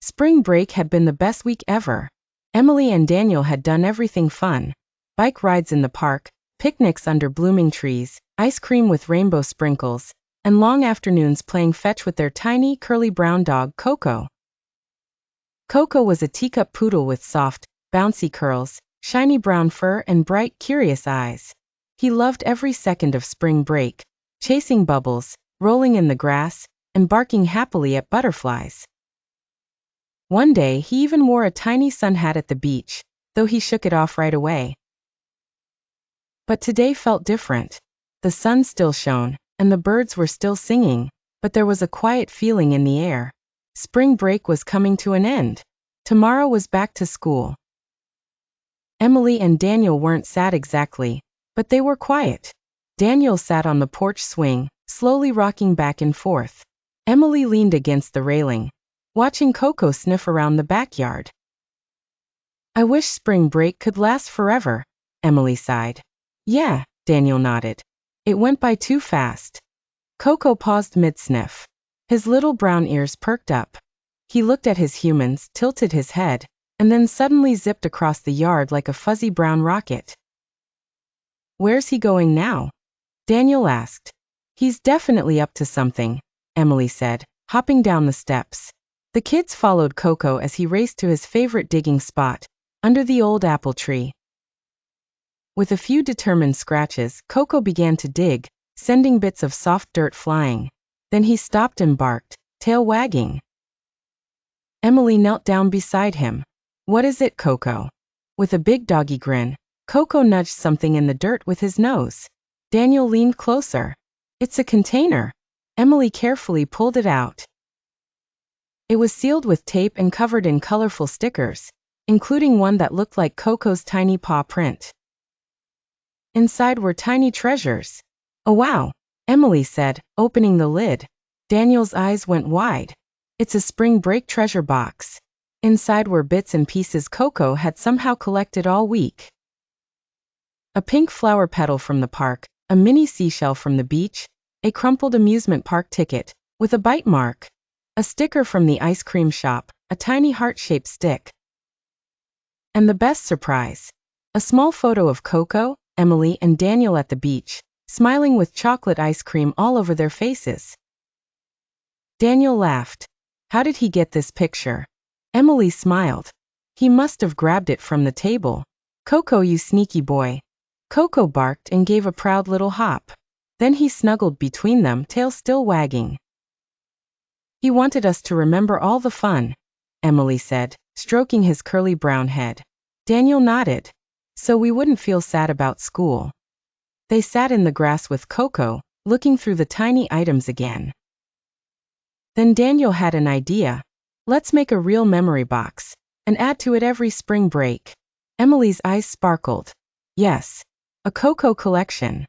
Spring break had been the best week ever. Emily and Daniel had done everything fun. Bike rides in the park, picnics under blooming trees, ice cream with rainbow sprinkles, and long afternoons playing fetch with their tiny, curly brown dog, Coco. Coco was a teacup poodle with soft, bouncy curls, shiny brown fur and bright, curious eyes. He loved every second of spring break, chasing bubbles, rolling in the grass, and barking happily at butterflies. One day he even wore a tiny sun hat at the beach, though he shook it off right away. But today felt different. The sun still shone, and the birds were still singing, but there was a quiet feeling in the air. Spring break was coming to an end. Tomorrow was back to school. Emily and Daniel weren't sad exactly, but they were quiet. Daniel sat on the porch swing, slowly rocking back and forth. Emily leaned against the railing, watching Coco sniff around the backyard. "I wish spring break could last forever," Emily sighed. "Yeah," Daniel nodded. "It went by too fast." Coco paused mid-sniff. His little brown ears perked up. He looked at his humans, tilted his head, and then suddenly zipped across the yard like a fuzzy brown rocket. "Where's he going now?" Daniel asked. "He's definitely up to something," Emily said, hopping down the steps. The kids followed Coco as he raced to his favorite digging spot, under the old apple tree. With a few determined scratches, Coco began to dig, sending bits of soft dirt flying. Then he stopped and barked, tail wagging. Emily knelt down beside him. "What is it, Coco?" With a big doggy grin, Coco nudged something in the dirt with his nose. Daniel leaned closer. "It's a container." Emily carefully pulled it out. It was sealed with tape and covered in colorful stickers, including one that looked like Coco's tiny paw print. Inside were tiny treasures. "Oh wow," Emily said, opening the lid. Daniel's eyes went wide. "It's a spring break treasure box." Inside were bits and pieces Coco had somehow collected all week. A pink flower petal from the park, a mini seashell from the beach, a crumpled amusement park ticket, with a bite mark, a sticker from the ice cream shop, a tiny heart-shaped stick. And the best surprise, a small photo of Coco, Emily, and Daniel at the beach, smiling with chocolate ice cream all over their faces. Daniel laughed. "How did he get this picture?" Emily smiled. "He must have grabbed it from the table." "Coco, you sneaky boy." Coco barked and gave a proud little hop. Then he snuggled between them, tail still wagging. "He wanted us to remember all the fun," Emily said, stroking his curly brown head. Daniel nodded. "So we wouldn't feel sad about school." They sat in the grass with Coco, looking through the tiny items again. Then Daniel had an idea. "Let's make a real memory box, and add to it every spring break." Emily's eyes sparkled. "Yes, a Coco collection."